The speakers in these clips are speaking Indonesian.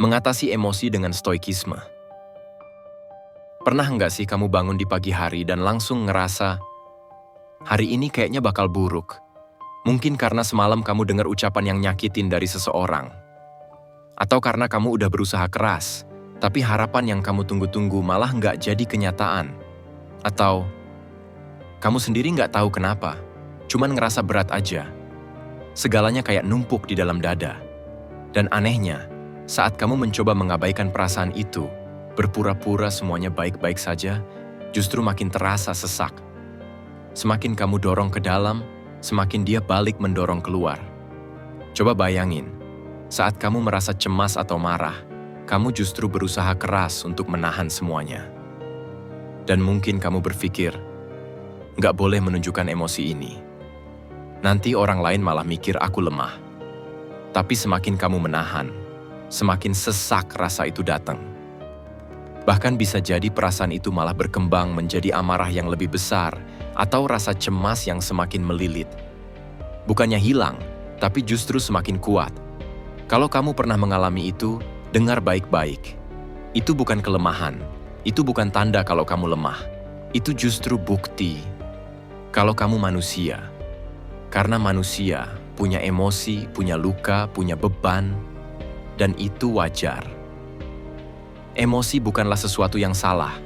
Mengatasi emosi dengan stoikisme. Pernah nggak sih kamu bangun di pagi hari dan langsung ngerasa, hari ini kayaknya bakal buruk? Mungkin karena semalam kamu dengar ucapan yang nyakitin dari seseorang. Atau karena kamu udah berusaha keras, tapi harapan yang kamu tunggu-tunggu malah nggak jadi kenyataan. Atau kamu sendiri nggak tahu kenapa, cuman ngerasa berat aja. Segalanya kayak numpuk di dalam dada. Dan anehnya, saat kamu mencoba mengabaikan perasaan itu, berpura-pura semuanya baik-baik saja, justru makin terasa sesak. Semakin kamu dorong ke dalam, semakin dia balik mendorong keluar. Coba bayangin, saat kamu merasa cemas atau marah, kamu justru berusaha keras untuk menahan semuanya. Dan mungkin kamu berpikir, nggak boleh menunjukkan emosi ini. Nanti orang lain malah mikir aku lemah. Tapi semakin kamu menahan, semakin sesak rasa itu datang. Bahkan bisa jadi perasaan itu malah berkembang menjadi amarah yang lebih besar atau rasa cemas yang semakin melilit. Bukannya hilang, tapi justru semakin kuat. Kalau kamu pernah mengalami itu, dengar baik-baik. Itu bukan kelemahan, itu bukan tanda kalau kamu lemah. Itu justru bukti kalau kamu manusia. Karena manusia punya emosi, punya luka, punya beban, dan itu wajar. Emosi bukanlah sesuatu yang salah.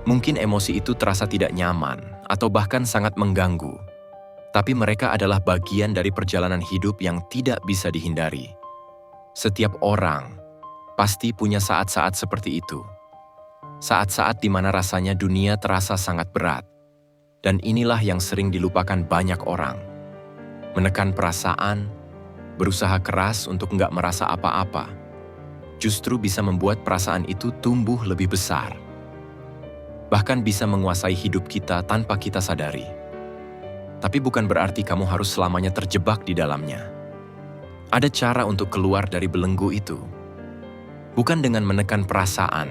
Mungkin emosi itu terasa tidak nyaman atau bahkan sangat mengganggu. Tapi mereka adalah bagian dari perjalanan hidup yang tidak bisa dihindari. Setiap orang pasti punya saat-saat seperti itu. Saat-saat di mana rasanya dunia terasa sangat berat. Dan inilah yang sering dilupakan banyak orang. Menekan perasaan, berusaha keras untuk nggak merasa apa-apa, justru bisa membuat perasaan itu tumbuh lebih besar. Bahkan bisa menguasai hidup kita tanpa kita sadari. Tapi bukan berarti kamu harus selamanya terjebak di dalamnya. Ada cara untuk keluar dari belenggu itu. Bukan dengan menekan perasaan,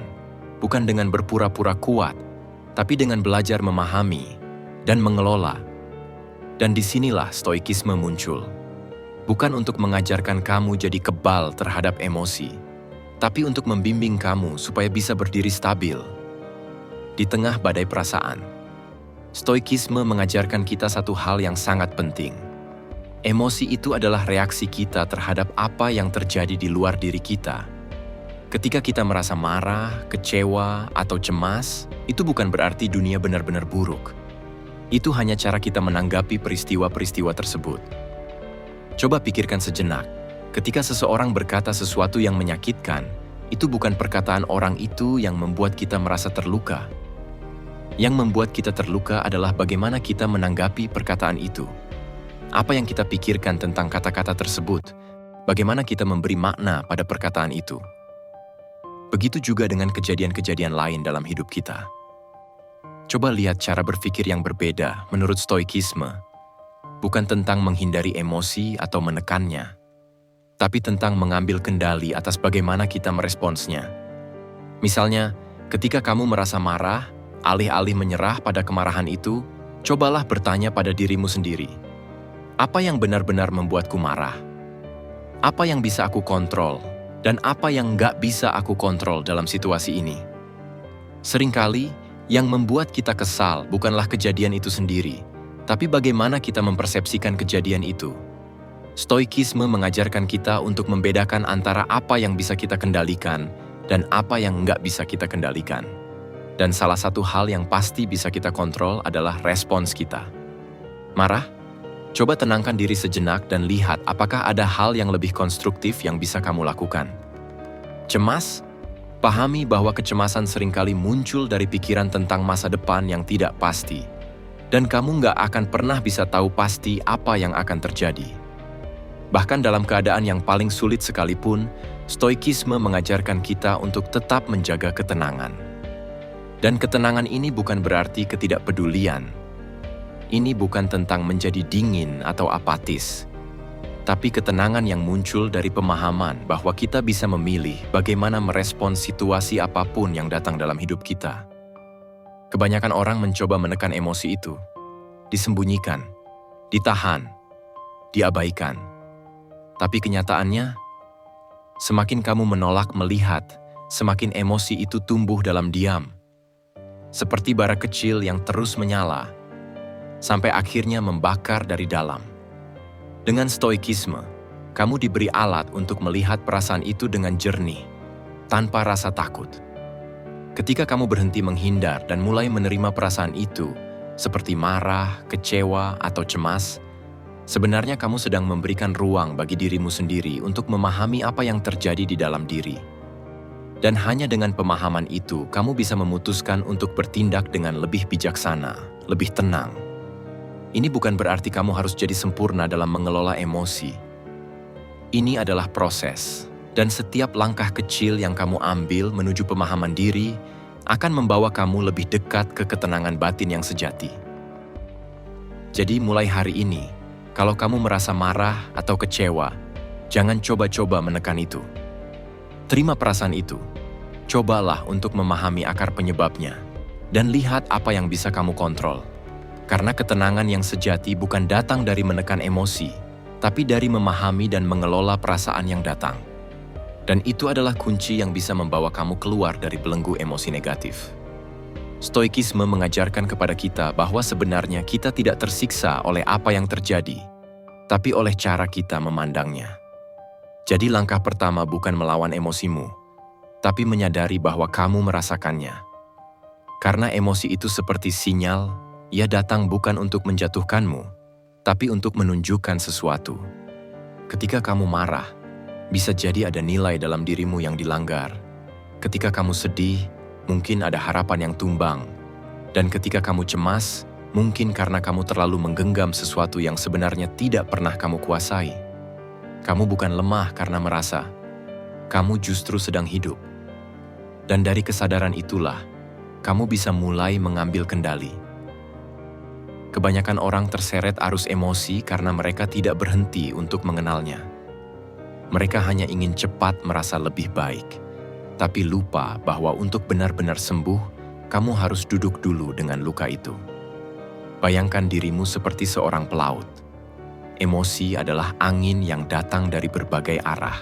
bukan dengan berpura-pura kuat, tapi dengan belajar memahami dan mengelola. Dan disinilah stoikisme muncul. Bukan untuk mengajarkan kamu jadi kebal terhadap emosi, tapi untuk membimbing kamu supaya bisa berdiri stabil. Di tengah badai perasaan, stoikisme mengajarkan kita satu hal yang sangat penting. Emosi itu adalah reaksi kita terhadap apa yang terjadi di luar diri kita. Ketika kita merasa marah, kecewa, atau cemas, itu bukan berarti dunia benar-benar buruk. Itu hanya cara kita menanggapi peristiwa-peristiwa tersebut. Coba pikirkan sejenak, ketika seseorang berkata sesuatu yang menyakitkan, itu bukan perkataan orang itu yang membuat kita merasa terluka. Yang membuat kita terluka adalah bagaimana kita menanggapi perkataan itu. Apa yang kita pikirkan tentang kata-kata tersebut, bagaimana kita memberi makna pada perkataan itu. Begitu juga dengan kejadian-kejadian lain dalam hidup kita. Coba lihat cara berpikir yang berbeda menurut stoikisme. Bukan tentang menghindari emosi atau menekannya, tapi tentang mengambil kendali atas bagaimana kita meresponsnya. Misalnya, ketika kamu merasa marah, alih-alih menyerah pada kemarahan itu, cobalah bertanya pada dirimu sendiri. Apa yang benar-benar membuatku marah? Apa yang bisa aku kontrol? Dan apa yang nggak bisa aku kontrol dalam situasi ini? Seringkali, yang membuat kita kesal bukanlah kejadian itu sendiri, tapi bagaimana kita mempersepsikan kejadian itu. Stoikisme mengajarkan kita untuk membedakan antara apa yang bisa kita kendalikan dan apa yang nggak bisa kita kendalikan. Dan salah satu hal yang pasti bisa kita kontrol adalah respons kita. Marah? Coba tenangkan diri sejenak dan lihat apakah ada hal yang lebih konstruktif yang bisa kamu lakukan. Cemas? Pahami bahwa kecemasan seringkali muncul dari pikiran tentang masa depan yang tidak pasti. Dan kamu nggak akan pernah bisa tahu pasti apa yang akan terjadi. Bahkan dalam keadaan yang paling sulit sekalipun, stoikisme mengajarkan kita untuk tetap menjaga ketenangan. Dan ketenangan ini bukan berarti ketidakpedulian. Ini bukan tentang menjadi dingin atau apatis. Tapi ketenangan yang muncul dari pemahaman bahwa kita bisa memilih bagaimana merespons situasi apapun yang datang dalam hidup kita. Kebanyakan orang mencoba menekan emosi itu, disembunyikan, ditahan, diabaikan. Tapi kenyataannya, Semakin kamu menolak melihat, semakin emosi itu tumbuh dalam diam. Seperti bara kecil yang terus menyala, sampai akhirnya membakar dari dalam. Dengan stoikisme, kamu diberi alat untuk melihat perasaan itu dengan jernih, tanpa rasa takut. Ketika kamu berhenti menghindar dan mulai menerima perasaan itu, seperti marah, kecewa, atau cemas, sebenarnya kamu sedang memberikan ruang bagi dirimu sendiri untuk memahami apa yang terjadi di dalam diri. Dan hanya dengan pemahaman itu, kamu bisa memutuskan untuk bertindak dengan lebih bijaksana, lebih tenang. Ini bukan berarti kamu harus jadi sempurna dalam mengelola emosi. Ini adalah proses, dan setiap langkah kecil yang kamu ambil menuju pemahaman diri akan membawa kamu lebih dekat ke ketenangan batin yang sejati. Jadi mulai hari ini, kalau kamu merasa marah atau kecewa, jangan coba-coba menekan itu. Terima perasaan itu. Cobalah untuk memahami akar penyebabnya dan lihat apa yang bisa kamu kontrol. Karena ketenangan yang sejati bukan datang dari menekan emosi, tapi dari memahami dan mengelola perasaan yang datang. Dan itu adalah kunci yang bisa membawa kamu keluar dari belenggu emosi negatif. Stoikisme mengajarkan kepada kita bahwa sebenarnya kita tidak tersiksa oleh apa yang terjadi, tapi oleh cara kita memandangnya. Jadi langkah pertama bukan melawan emosimu, tapi menyadari bahwa kamu merasakannya. Karena emosi itu seperti sinyal, ia datang bukan untuk menjatuhkanmu, tapi untuk menunjukkan sesuatu. Ketika kamu marah, bisa jadi ada nilai dalam dirimu yang dilanggar. Ketika kamu sedih, mungkin ada harapan yang tumbang. Dan ketika kamu cemas, mungkin karena kamu terlalu menggenggam sesuatu yang sebenarnya tidak pernah kamu kuasai. Kamu bukan lemah karena merasa, kamu justru sedang hidup. Dan dari kesadaran itulah, kamu bisa mulai mengambil kendali. Kebanyakan orang terseret arus emosi karena mereka tidak berhenti untuk mengenalnya. Mereka hanya ingin cepat merasa lebih baik, tapi lupa bahwa untuk benar-benar sembuh, kamu harus duduk dulu dengan luka itu. Bayangkan dirimu seperti seorang pelaut. Emosi adalah angin yang datang dari berbagai arah.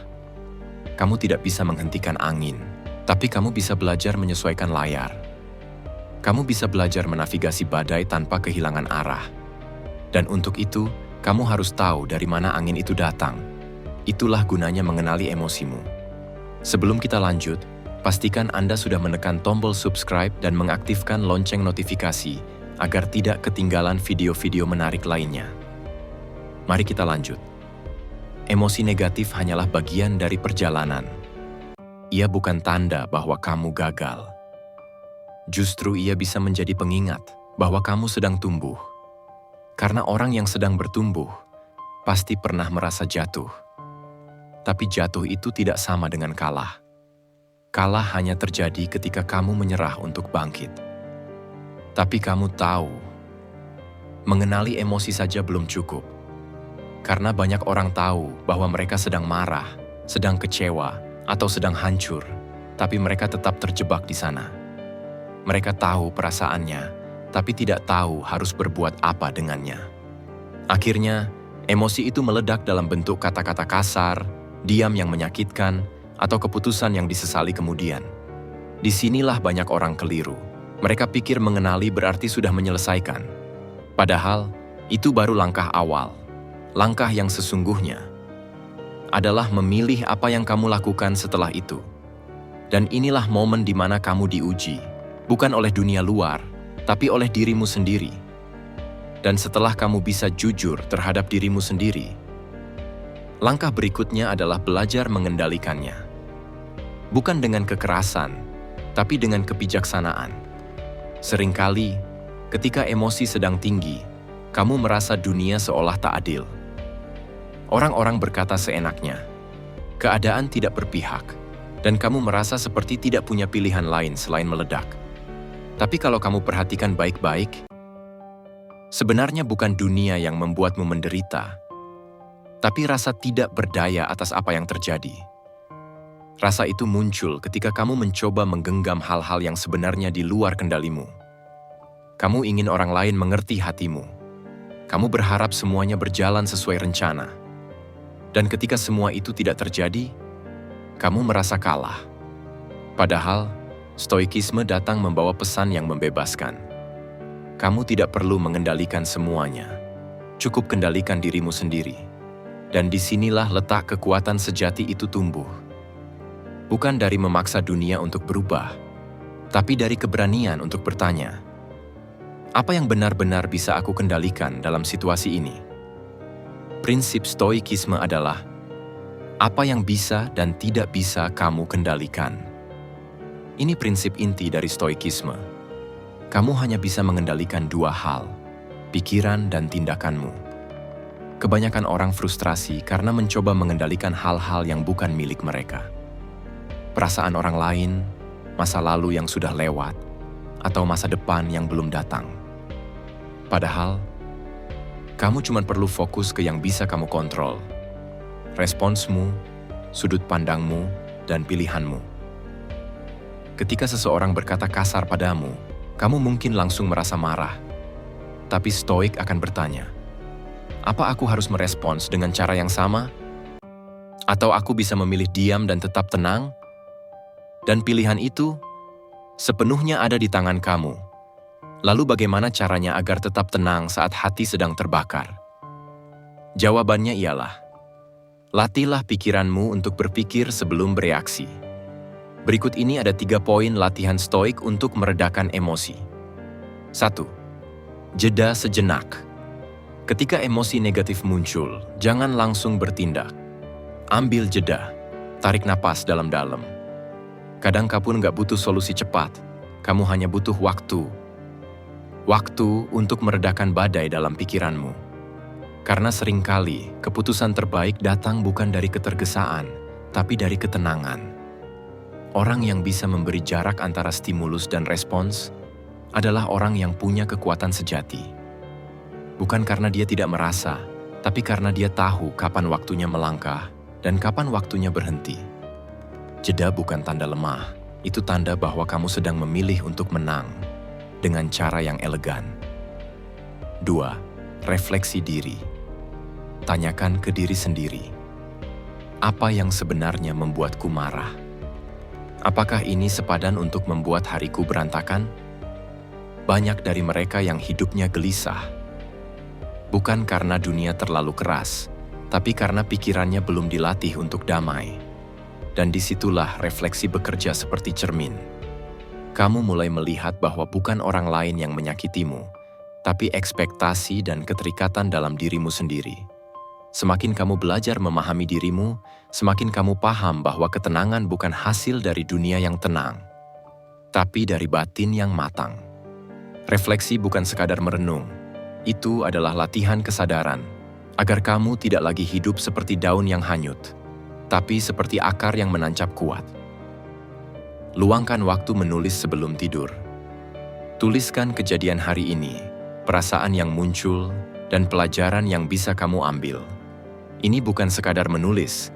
Kamu tidak bisa menghentikan angin, tapi kamu bisa belajar menyesuaikan layar. Kamu bisa belajar menavigasi badai tanpa kehilangan arah. Dan untuk itu, kamu harus tahu dari mana angin itu datang. Itulah gunanya mengenali emosimu. Sebelum kita lanjut, pastikan Anda sudah menekan tombol subscribe dan mengaktifkan lonceng notifikasi agar tidak ketinggalan video-video menarik lainnya. Mari kita lanjut. Emosi negatif hanyalah bagian dari perjalanan. Ia bukan tanda bahwa kamu gagal. Justru ia bisa menjadi pengingat bahwa kamu sedang tumbuh. Karena orang yang sedang bertumbuh pasti pernah merasa jatuh. Tapi jatuh itu tidak sama dengan kalah. Kalah hanya terjadi ketika kamu menyerah untuk bangkit. Tapi kamu tahu, mengenali emosi saja belum cukup. Karena banyak orang tahu bahwa mereka sedang marah, sedang kecewa, atau sedang hancur, tapi mereka tetap terjebak di sana. Mereka tahu perasaannya, tapi tidak tahu harus berbuat apa dengannya. Akhirnya, emosi itu meledak dalam bentuk kata-kata kasar, diam yang menyakitkan, atau keputusan yang disesali kemudian. Disinilah banyak orang keliru. Mereka pikir mengenali berarti sudah menyelesaikan. Padahal, itu baru langkah awal. Langkah yang sesungguhnya adalah memilih apa yang kamu lakukan setelah itu. Dan inilah momen di mana kamu diuji, bukan oleh dunia luar, tapi oleh dirimu sendiri. Dan setelah kamu bisa jujur terhadap dirimu sendiri, langkah berikutnya adalah belajar mengendalikannya. Bukan dengan kekerasan, tapi dengan kebijaksanaan. Seringkali, ketika emosi sedang tinggi, kamu merasa dunia seolah tak adil. Orang-orang berkata seenaknya, keadaan tidak berpihak, dan kamu merasa seperti tidak punya pilihan lain selain meledak. Tapi kalau kamu perhatikan baik-baik, sebenarnya bukan dunia yang membuatmu menderita, tapi rasa tidak berdaya atas apa yang terjadi. Rasa itu muncul ketika kamu mencoba menggenggam hal-hal yang sebenarnya di luar kendalimu. Kamu ingin orang lain mengerti hatimu. Kamu berharap semuanya berjalan sesuai rencana. Dan ketika semua itu tidak terjadi, kamu merasa kalah. Padahal, stoikisme datang membawa pesan yang membebaskan. Kamu tidak perlu mengendalikan semuanya. Cukup kendalikan dirimu sendiri. Dan disinilah letak kekuatan sejati itu tumbuh. Bukan dari memaksa dunia untuk berubah, tapi dari keberanian untuk bertanya, apa yang benar-benar bisa aku kendalikan dalam situasi ini? Prinsip stoikisme adalah, apa yang bisa dan tidak bisa kamu kendalikan. Ini prinsip inti dari stoikisme. Kamu hanya bisa mengendalikan dua hal, pikiran dan tindakanmu. Kebanyakan orang frustrasi karena mencoba mengendalikan hal-hal yang bukan milik mereka. Perasaan orang lain, masa lalu yang sudah lewat, atau masa depan yang belum datang. Padahal, kamu cuma perlu fokus ke yang bisa kamu kontrol. Responsmu, sudut pandangmu, dan pilihanmu. Ketika seseorang berkata kasar padamu, kamu mungkin langsung merasa marah. Tapi stoik akan bertanya, apa aku harus merespons dengan cara yang sama? Atau aku bisa memilih diam dan tetap tenang? Dan pilihan itu sepenuhnya ada di tangan kamu. Lalu bagaimana caranya agar tetap tenang saat hati sedang terbakar? Jawabannya ialah, latihlah pikiranmu untuk berpikir sebelum bereaksi. Berikut ini ada 3 poin latihan stoik untuk meredakan emosi. 1. Jeda sejenak. Ketika emosi negatif muncul, jangan langsung bertindak. Ambil jeda, tarik napas dalam-dalam. Kadang kamu nggak butuh solusi cepat, kamu hanya butuh waktu. Waktu untuk meredakan badai dalam pikiranmu. Karena seringkali, keputusan terbaik datang bukan dari ketergesaan, tapi dari ketenangan. Orang yang bisa memberi jarak antara stimulus dan respons adalah orang yang punya kekuatan sejati. Bukan karena dia tidak merasa, tapi karena dia tahu kapan waktunya melangkah dan kapan waktunya berhenti. Jeda bukan tanda lemah, itu tanda bahwa kamu sedang memilih untuk menang dengan cara yang elegan. 2. Refleksi diri. Tanyakan ke diri sendiri, apa yang sebenarnya membuatku marah? Apakah ini sepadan untuk membuat hariku berantakan? Banyak dari mereka yang hidupnya gelisah, bukan karena dunia terlalu keras, tapi karena pikirannya belum dilatih untuk damai. Dan disitulah refleksi bekerja seperti cermin. Kamu mulai melihat bahwa bukan orang lain yang menyakitimu, tapi ekspektasi dan keterikatan dalam dirimu sendiri. Semakin kamu belajar memahami dirimu, semakin kamu paham bahwa ketenangan bukan hasil dari dunia yang tenang, tapi dari batin yang matang. Refleksi bukan sekadar merenung, itu adalah latihan kesadaran, agar kamu tidak lagi hidup seperti daun yang hanyut, tapi seperti akar yang menancap kuat. Luangkan waktu menulis sebelum tidur. Tuliskan kejadian hari ini, perasaan yang muncul, dan pelajaran yang bisa kamu ambil. Ini bukan sekadar menulis,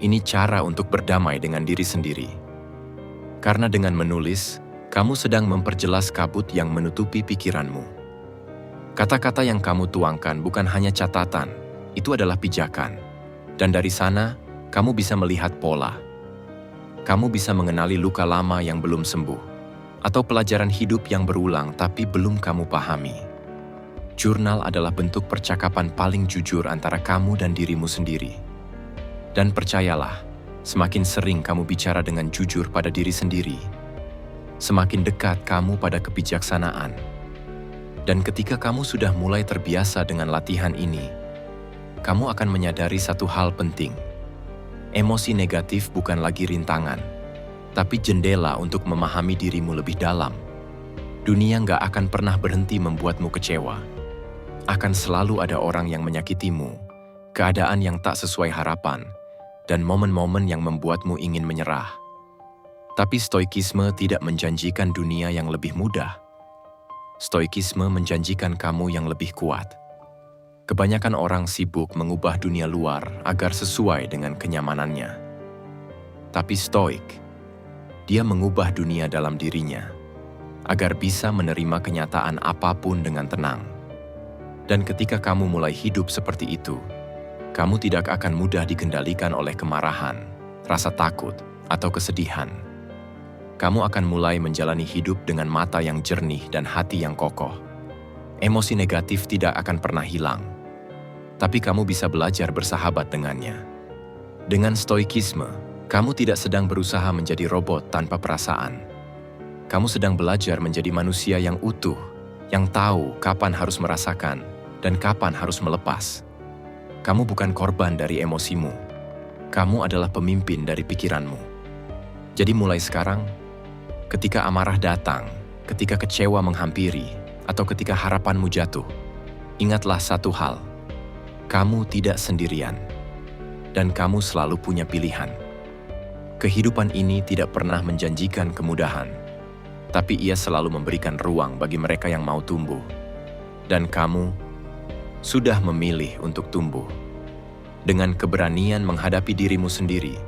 ini cara untuk berdamai dengan diri sendiri. Karena dengan menulis, kamu sedang memperjelas kabut yang menutupi pikiranmu. Kata-kata yang kamu tuangkan bukan hanya catatan, itu adalah pijakan. Dan dari sana, kamu bisa melihat pola. Kamu bisa mengenali luka lama yang belum sembuh, atau pelajaran hidup yang berulang tapi belum kamu pahami. Jurnal adalah bentuk percakapan paling jujur antara kamu dan dirimu sendiri. Dan percayalah, semakin sering kamu bicara dengan jujur pada diri sendiri, semakin dekat kamu pada kebijaksanaan. Dan ketika kamu sudah mulai terbiasa dengan latihan ini, kamu akan menyadari satu hal penting. Emosi negatif bukan lagi rintangan, tapi jendela untuk memahami dirimu lebih dalam. Dunia nggak akan pernah berhenti membuatmu kecewa. Akan selalu ada orang yang menyakitimu, keadaan yang tak sesuai harapan, dan momen-momen yang membuatmu ingin menyerah. Tapi stoikisme tidak menjanjikan dunia yang lebih mudah. Stoikisme menjanjikan kamu yang lebih kuat. Kebanyakan orang sibuk mengubah dunia luar agar sesuai dengan kenyamanannya. Tapi stoik, dia mengubah dunia dalam dirinya, agar bisa menerima kenyataan apapun dengan tenang. Dan ketika kamu mulai hidup seperti itu, kamu tidak akan mudah dikendalikan oleh kemarahan, rasa takut, atau kesedihan. Kamu akan mulai menjalani hidup dengan mata yang jernih dan hati yang kokoh. Emosi negatif tidak akan pernah hilang, tapi kamu bisa belajar bersahabat dengannya. Dengan stoikisme, kamu tidak sedang berusaha menjadi robot tanpa perasaan. Kamu sedang belajar menjadi manusia yang utuh, yang tahu kapan harus merasakan dan kapan harus melepas. Kamu bukan korban dari emosimu. Kamu adalah pemimpin dari pikiranmu. Jadi mulai sekarang, ketika amarah datang, ketika kecewa menghampiri, atau ketika harapanmu jatuh, ingatlah satu hal. Kamu tidak sendirian, dan kamu selalu punya pilihan. Kehidupan ini tidak pernah menjanjikan kemudahan, tapi ia selalu memberikan ruang bagi mereka yang mau tumbuh. Dan kamu sudah memilih untuk tumbuh. Dengan keberanian menghadapi dirimu sendiri,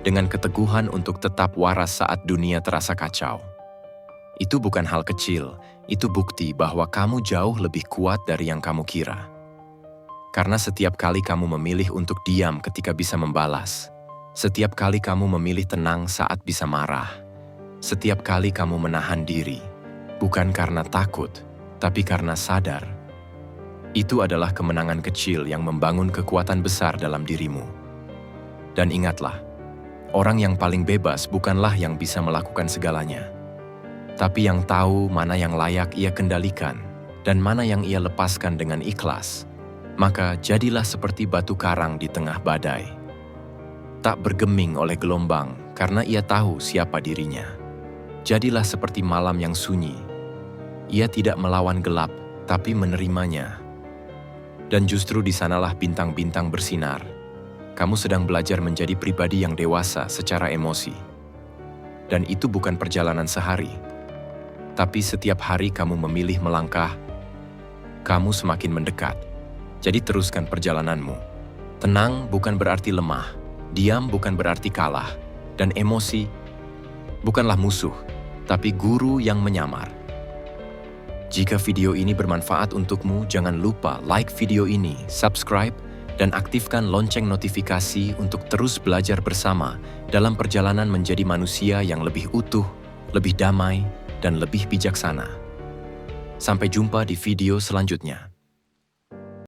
dengan keteguhan untuk tetap waras saat dunia terasa kacau. Itu bukan hal kecil, itu bukti bahwa kamu jauh lebih kuat dari yang kamu kira. Karena setiap kali kamu memilih untuk diam ketika bisa membalas, setiap kali kamu memilih tenang saat bisa marah, setiap kali kamu menahan diri, bukan karena takut, tapi karena sadar, itu adalah kemenangan kecil yang membangun kekuatan besar dalam dirimu. Dan ingatlah, orang yang paling bebas bukanlah yang bisa melakukan segalanya, tapi yang tahu mana yang layak ia kendalikan dan mana yang ia lepaskan dengan ikhlas. Maka jadilah seperti batu karang di tengah badai. Tak bergeming oleh gelombang karena ia tahu siapa dirinya. Jadilah seperti malam yang sunyi. Ia tidak melawan gelap, tapi menerimanya. Dan justru di sanalah bintang-bintang bersinar. Kamu sedang belajar menjadi pribadi yang dewasa secara emosi. Dan itu bukan perjalanan sehari. Tapi setiap hari kamu memilih melangkah, kamu semakin mendekat. Jadi teruskan perjalananmu. Tenang bukan berarti lemah, diam bukan berarti kalah, dan emosi bukanlah musuh, tapi guru yang menyamar. Jika video ini bermanfaat untukmu, jangan lupa like video ini, subscribe, dan aktifkan lonceng notifikasi untuk terus belajar bersama dalam perjalanan menjadi manusia yang lebih utuh, lebih damai, dan lebih bijaksana. Sampai jumpa di video selanjutnya.